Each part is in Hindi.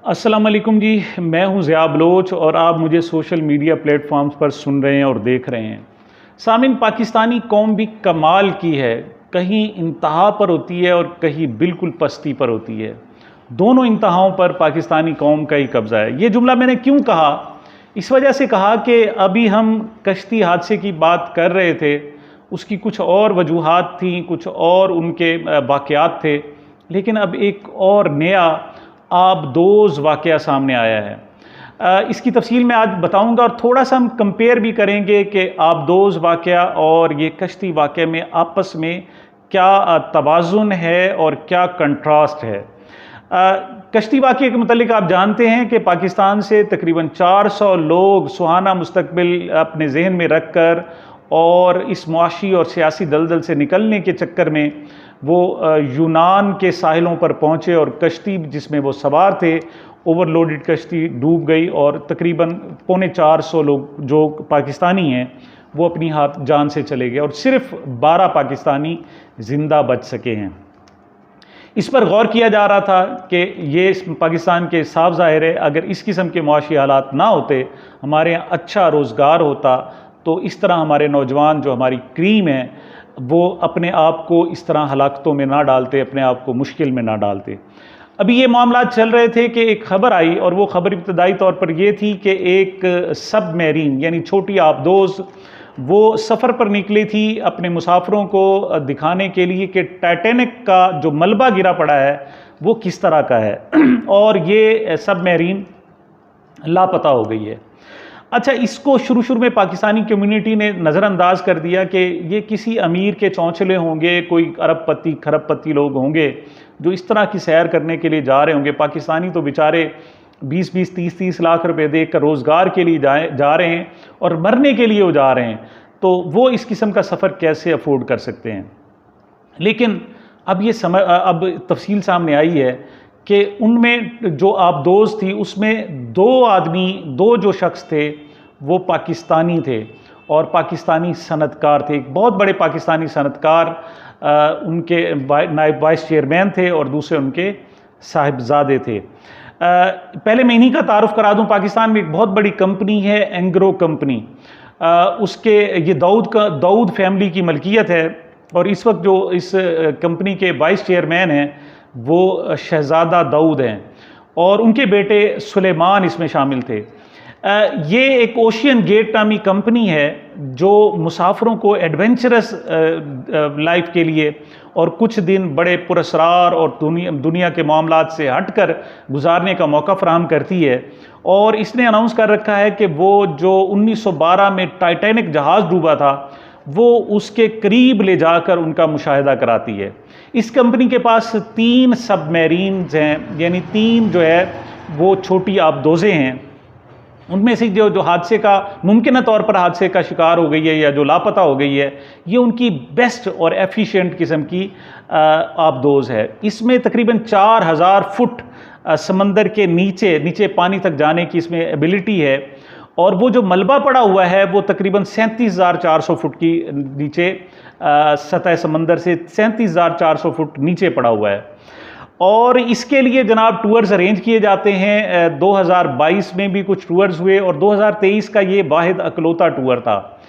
अस्सलाम वालेकुम जी। मैं हूं ज़िया बलोच और आप मुझे सोशल मीडिया प्लेटफॉर्म्स पर सुन रहे हैं और देख रहे हैं। सामिन, पाकिस्तानी कौम भी कमाल की है, कहीं इंतहा पर होती है और कहीं बिल्कुल पस्ती पर होती है। दोनों इंतहाओं पर पाकिस्तानी कौम का ही कब्ज़ा है। ये जुमला मैंने क्यों कहा? इस वजह से कहा कि अभी हम कश्ती हादसे की बात कर रहे थे, उसकी कुछ और वजूहात थी, कुछ और उनके वाक़यात थे, लेकिन अब एक और नया आबदोज़ वाक़या सामने आया है। इसकी तफ़सील मैं आज बताऊंगा और थोड़ा सा हम कंपेयर भी करेंगे कि आबदोज़ वाक़या और ये कश्ती वाक़या में आपस में क्या तवाज़ुन है और क्या कंट्रास्ट है। कश्ती वाक़ये के मुतालिक आप जानते हैं कि पाकिस्तान से तकरीबन 400 लोग सुहाना मुस्तकबिल अपने जहन में रख कर और इस मुआशी और सियासी दलदल से निकलने के चक्कर में वो यूनान के साहिलों पर पहुँचे और कश्ती जिसमें वो सवार थे, ओवरलोडेड कश्ती डूब गई और तकरीबन 450 लोग जो पाकिस्तानी हैं वो अपनी हाथ जान से चले गए और सिर्फ 12 पाकिस्तानी ज़िंदा बच सके हैं। इस पर गौर किया जा रहा था कि ये पाकिस्तान के साफ ज़ाहिर है, अगर इस किस्म के मुआशी हालात ना होते, हमारे यहाँ अच्छा रोज़गार होता, तो इस तरह हमारे नौजवान जो हमारी क्रीम है वो अपने आप को इस तरह हलाकतों में ना डालते, अपने आप को मुश्किल में ना डालते। अभी ये मामला चल रहे थे कि एक ख़बर आई और वो ख़बर इब्तदाई तौर पर ये थी कि एक सबमरीन यानी छोटी आबदोज़ वो सफ़र पर निकली थी अपने मुसाफिरों को दिखाने के लिए कि टाइटैनिक का जो मलबा गिरा पड़ा है वो किस तरह का है और ये सबमरीन लापता हो गई है। अच्छा, इसको शुरू में पाकिस्तानी कम्युनिटी ने नज़रअंदाज कर दिया कि ये किसी अमीर के चौंचले होंगे, कोई अरबपति खरबपति लोग होंगे जो इस तरह की सैर करने के लिए जा रहे होंगे। पाकिस्तानी तो बेचारे 20-20, 30-30 लाख रुपए देकर रोज़गार के लिए जा रहे हैं और मरने के लिए वो जा रहे हैं, तो वो इस किस्म का सफ़र कैसे अफोर्ड कर सकते हैं। लेकिन अब ये अब तफसील सामने आई है कि उनमें जो आबदोज़ थी उसमें दो जो शख्स थे वो पाकिस्तानी थे और पाकिस्तानी सनतकार थे। एक बहुत बड़े पाकिस्तानी सनतकार उनके नायब वाइस चेयरमैन थे और दूसरे उनके साहिबजादे थे। पहले मैं इन्हीं का तारुफ करा दूं। पाकिस्तान में एक बहुत बड़ी कंपनी है एंग्रो कंपनी, उसके ये दाऊद फैमिली की मलकियत है और इस वक्त जो इस कंपनी के वाइस चेयरमैन हैं वो शहजादा दाऊद हैं और उनके बेटे सुलेमान इसमें शामिल थे। ये एक ओशियन गेट नामी कंपनी है जो मुसाफिरों को एडवेंचरस लाइफ के लिए और कुछ दिन बड़े पुरस्कार और दुनिया के मामलात से हटकर गुजारने का मौका फराहम करती है। और इसने अनाउंस कर रखा है कि वो जो 1912 में टाइटैनिक जहाज़ डूबा था वो उसके करीब ले जाकर उनका मुशाहिदा कराती है। इस कंपनी के पास 3 सबमरीन्स हैं, यानी 3 जो है वो छोटी आबदोज़ें हैं। उनमें से जो हादसे का मुमकिन तौर पर हादसे का शिकार हो गई है या जो लापता हो गई है, ये उनकी बेस्ट और एफिशिएंट किस्म की आबदोज़ है। इसमें तकरीबन 4000 फुट समंदर के नीचे पानी तक जाने की इसमें एबिलिटी है और वो जो मलबा पड़ा हुआ है वो तकरीबन 37,400 फुट की नीचे सतह समंदर से 37,400 फुट नीचे पड़ा हुआ है। और इसके लिए जनाब टूर्स अरेंज किए जाते हैं। 2022 में भी कुछ टूर्स हुए और 2023 का ये वाहिद अकलौता टूर था।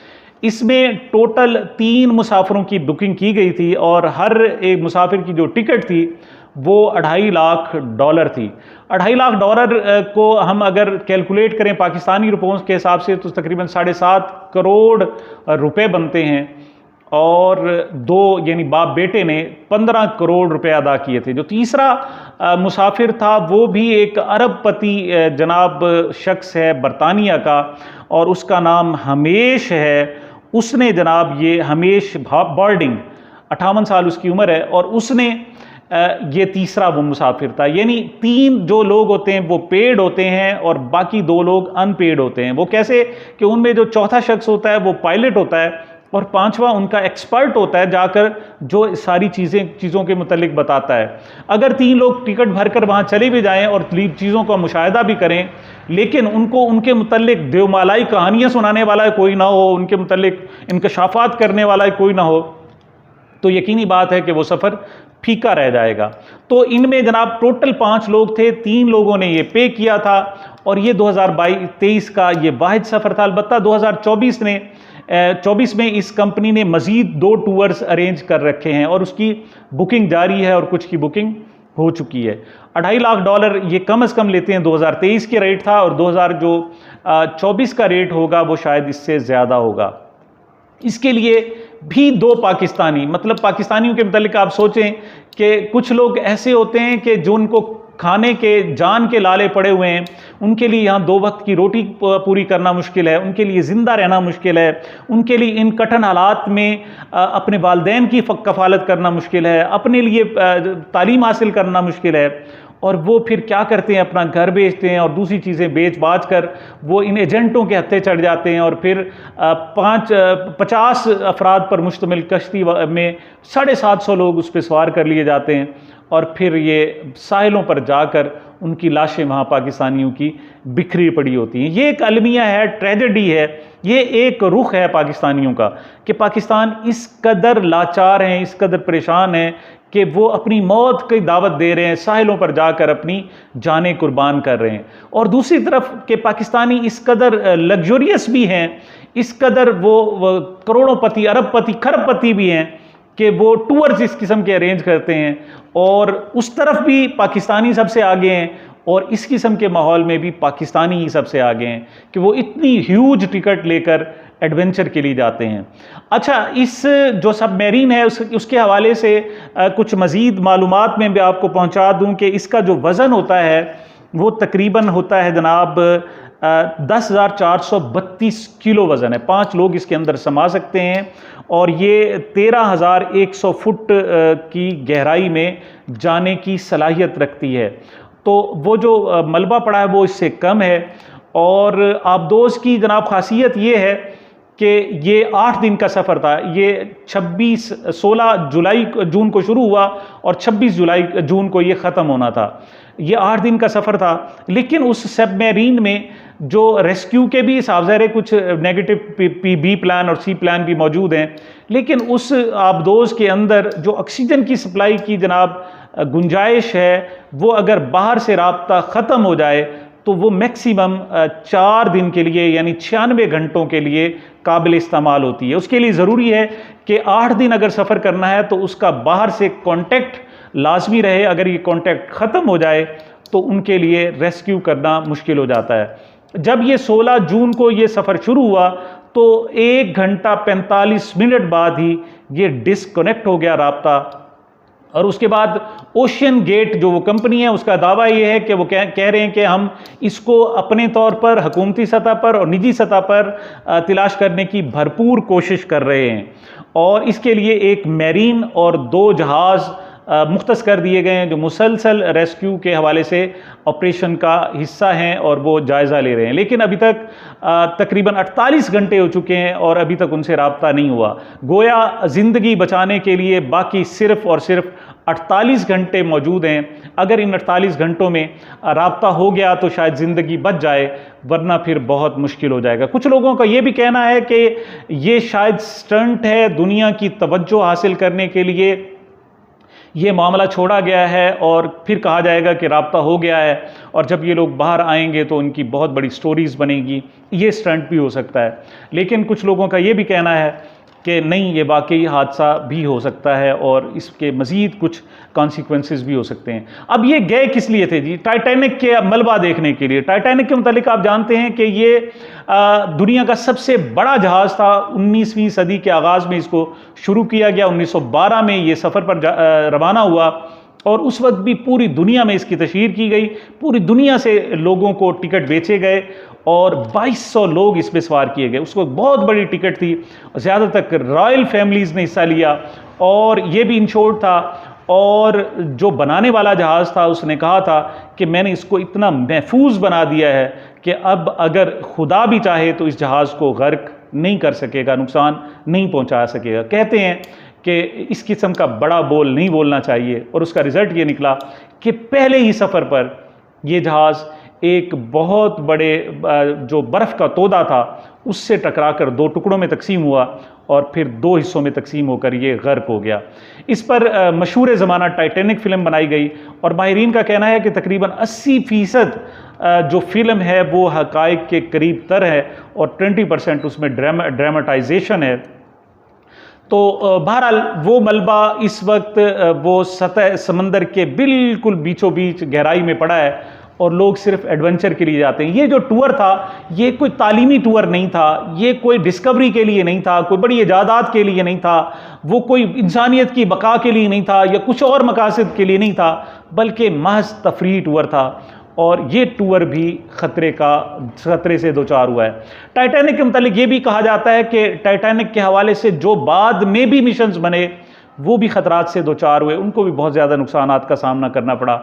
इसमें टोटल 3 मुसाफिरों की बुकिंग की गई थी और हर एक मुसाफिर की जो टिकट थी वो $2.5 लाख थी। $2.5 लाख को हम अगर कैलकुलेट करें पाकिस्तानी रुपयों के हिसाब से तो तकरीबन 7.5 करोड़ रुपए बनते हैं और यानी बाप बेटे ने 15 करोड़ रुपए अदा किए थे। जो तीसरा मुसाफिर था वो भी एक अरबपति जनाब शख्स है बरतानिया का और उसका नाम हमेश है। उसने जनाब ये हमेश बॉर्डिंग 58 साल उसकी उम्र है और उसने ये तीसरा वो मुसाफिर था। यानी 3 जो लोग होते हैं वो पेड होते हैं और बाकी 2 लोग अनपेड होते हैं। वो कैसे कि उनमें जो चौथा शख्स होता है वो पायलट होता है और 5वां उनका एक्सपर्ट होता है, जाकर जो सारी चीज़ों के मुतालिक बताता है। अगर 3 लोग टिकट भरकर वहाँ चले भी जाएं और चीज़ों का मुशाहिदा भी करें, लेकिन उनको उनके मुतालिक देवमालाई कहानियाँ सुनाने वाला कोई ना हो, उनके मुतालिक इंकशाफात करने वाला कोई ना हो, तो यकीनी बात है कि वो सफ़र फीका रह जाएगा। तो इनमें जनाब टोटल 5 लोग थे, 3 लोगों ने ये पे किया था और ये 2023 का ये वाहिद सफ़र था। अलबत्ता 2024 में इस कंपनी ने मज़ीद 2 टूर्स अरेंज कर रखे हैं और उसकी बुकिंग जारी है और कुछ की बुकिंग हो चुकी है। $2.5 लाख ये कम से कम लेते हैं, 2023 के रेट था, और 2024 का रेट होगा वो शायद इससे ज़्यादा होगा। इसके लिए भी 2 पाकिस्तानी, मतलब पाकिस्तानियों के मतलब आप सोचें कि कुछ लोग ऐसे होते हैं कि जो उनको खाने के जान के लाले पड़े हुए हैं, उनके लिए यहाँ 2 वक्त की रोटी पूरी करना मुश्किल है, उनके लिए ज़िंदा रहना मुश्किल है, उनके लिए इन कठिन हालात में अपने वालिदैन की कफ़ालत करना मुश्किल है, अपने लिए तालीम हासिल करना मुश्किल है, और वो फिर क्या करते हैं, अपना घर बेचते हैं और दूसरी चीज़ें बेच बाच कर वो इन एजेंटों के हत्थे चढ़ जाते हैं और फिर 50 अफराद पर मुश्तमिल कश्ती में 750 लोग उस पर सवार कर लिए जाते हैं और फिर ये साहिलों पर जाकर उनकी लाशें वहाँ पाकिस्तानियों की बिखरी पड़ी होती हैं। ये एक अलमिया है, ट्रेजेडी है, ये एक रुख है पाकिस्तानियों का कि पाकिस्तान इस कदर लाचार हैं, इस कदर परेशान हैं कि वो अपनी मौत की दावत दे रहे हैं, साहिलों पर जाकर अपनी जानें कुर्बान कर रहे हैं। और दूसरी तरफ के पाकिस्तानी इस कदर लग्जरियस भी हैं, इस कदर वो करोड़ोंपति, अरबपति, खरबपति भी हैं कि वो टूर्स इस किस्म के अरेंज करते हैं, और उस तरफ भी पाकिस्तानी सबसे आगे हैं और इस किस्म के माहौल में भी पाकिस्तानी ही सबसे आगे हैं कि वो इतनी ह्यूज टिकट लेकर एडवेंचर के लिए जाते हैं। अच्छा, इस जो सबमरीन है उसके हवाले से कुछ मज़ीद मालूमात में भी आपको पहुंचा दूं कि इसका जो वज़न होता है वो तकरीबन होता है जनाब 10,432 किलो वज़न है। 5 लोग इसके अंदर समा सकते हैं और ये 13,100 फुट की गहराई में जाने की सलाहियत रखती है। तो वो जो मलबा पड़ा है वो इससे कम है। और आबदोज़ की जनाब खासियत ये है कि ये 8 दिन का सफ़र था। ये 16 जून को शुरू हुआ और 26 जून को ये ख़त्म होना था। ये 8 दिन का सफ़र था, लेकिन उस सबमरीन में जो रेस्क्यू के भी सावज़ारे कुछ नेगेटिव बी प्लान और सी प्लान भी मौजूद हैं, लेकिन उस आबदोज़ के अंदर जो ऑक्सीजन की सप्लाई की जनाब गुंजाइश है, वो अगर बाहर से राब्ता ख़त्म हो जाए तो वो मैक्सिमम 4 दिन के लिए यानी 96 घंटों के लिए काबिल इस्तेमाल होती है। उसके लिए ज़रूरी है कि 8 दिन अगर सफ़र करना है तो उसका बाहर से कांटेक्ट लाजमी रहे। अगर ये कांटेक्ट ख़त्म हो जाए तो उनके लिए रेस्क्यू करना मुश्किल हो जाता है। जब ये 16 जून को ये सफ़र शुरू हुआ तो 1 घंटा 45 मिनट बाद ही ये डिसकनेक्ट हो गया राब्ता, और उसके बाद ओशियन गेट जो वो कंपनी है उसका दावा ये है कि वो कह रहे हैं कि हम इसको अपने तौर पर हुकूमती सतह पर और निजी सतह पर तलाश करने की भरपूर कोशिश कर रहे हैं, और इसके लिए एक मैरीन और 2 जहाज़ मुख्तस कर दिए गए हैं जो मुसलसल रेस्क्यू के हवाले से ऑपरेशन का हिस्सा हैं और वो जायज़ा ले रहे हैं। लेकिन अभी तक तकरीबन 48 घंटे हो चुके हैं और अभी तक उनसे राब्ता नहीं हुआ। गोया ज़िंदगी बचाने के लिए बाकी सिर्फ़ और सिर्फ 48 घंटे मौजूद हैं। अगर इन 48 घंटों में राब्ता हो गया तो शायद ज़िंदगी बच जाए, वरना फिर बहुत मुश्किल हो जाएगा। कुछ लोगों का ये भी कहना है कि ये शायद स्टंट है, दुनिया की तवज्जो हासिल करने के लिए ये मामला छोड़ा गया है और फिर कहा जाएगा कि राब्ता हो गया है, और जब ये लोग बाहर आएंगे तो उनकी बहुत बड़ी स्टोरीज़ बनेगी। ये स्टंट भी हो सकता है। लेकिन कुछ लोगों का ये भी कहना है कि नहीं, ये वाकई हादसा भी हो सकता है और इसके मज़ीद कुछ कॉन्सिक्वेंसेस भी हो सकते हैं। अब ये गए किस लिए थे जी? टाइटैनिक के मलबा देखने के लिए। टाइटैनिक के मुतालिक आप जानते हैं कि ये दुनिया का सबसे बड़ा जहाज़ था। 19वीं सदी के आगाज़ में इसको शुरू किया गया। 1912 में ये सफ़र पर रवाना हुआ और उस वक्त भी पूरी दुनिया में इसकी तशहीर की गई। पूरी दुनिया से लोगों को टिकट बेचे गए और 2200 लोग इस पर सवार किए गए। उस वक्त बहुत बड़ी टिकट थी, ज़्यादातर रॉयल फैमिलीज़ ने हिस्सा लिया और ये भी इंश्योर्ड था। और जो बनाने वाला जहाज़ था उसने कहा था कि मैंने इसको इतना महफूज बना दिया है कि अब अगर खुदा भी चाहे तो इस जहाज़ को गर्क नहीं कर सकेगा, नुकसान नहीं पहुंचा सकेगा। कहते हैं कि इस किस्म का बड़ा बोल नहीं बोलना चाहिए, और उसका रिज़ल्ट ये निकला कि पहले ही सफ़र पर यह जहाज़ एक बहुत बड़े जो बर्फ़ का तोदा था उससे टकराकर 2 टुकड़ों में तकसीम हुआ और फिर 2 हिस्सों में तकसीम होकर ये गर्क हो गया। इस पर मशहूर ज़माना टाइटैनिक फ़िल्म बनाई गई और माहिरीन का कहना है कि तकरीबन 80% जो फ़िल्म है वो हक़ाइक़ के करीब तर है और 20% उसमें ड्रामेटाइजेशन है। तो बहरहाल वो मलबा इस वक्त वो सतह समंदर के बिल्कुल बीचों बीच गहराई में पड़ा है और लोग सिर्फ एडवेंचर के लिए जाते हैं। ये जो टूर था ये कोई तालीमी टूर नहीं था, ये कोई डिस्कवरी के लिए नहीं था, कोई बड़ी इजादात के लिए नहीं था, वो कोई इंसानियत की बका के लिए नहीं था या कुछ और मकासद के लिए नहीं था, बल्कि महज तफरीह टूर था। और ये टूर भी खतरे से दो चार हुआ है। टाइटैनिक के मतलब ये भी कहा जाता है कि टाइटैनिक के हवाले से जो बाद में भी मिशंस बने वो भी खतरात से दो चार हुए, उनको भी बहुत ज़्यादा नुकसानात का सामना करना पड़ा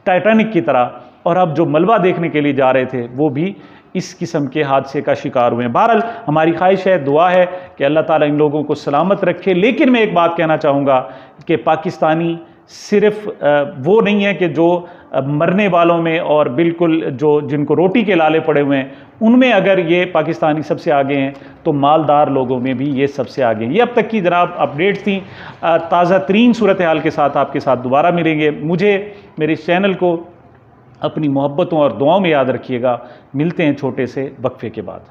टाइटैनिक की तरह। और अब जो मलबा देखने के लिए जा रहे थे वो भी इस किस्म के हादसे का शिकार हुए हैं। बहरहाल हमारी ख्वाहिश है, दुआ है कि अल्लाह ताला इन लोगों को सलामत रखे। लेकिन मैं एक बात कहना चाहूँगा कि पाकिस्तानी सिर्फ वो नहीं है कि जो मरने वालों में और बिल्कुल जो जिनको रोटी के लाले पड़े हुए हैं उनमें अगर ये पाकिस्तानी सबसे आगे हैं तो मालदार लोगों में भी ये सबसे आगे हैं। ये अब तक की जनाब अपडेट्स थी। ताज़ा तरीन सूरत हाल के साथ आपके साथ दोबारा मिलेंगे। मुझे मेरे इस चैनल को अपनी मोहब्बतों और दुआओं में याद रखिएगा। मिलते हैं छोटे से वक्फे के बाद।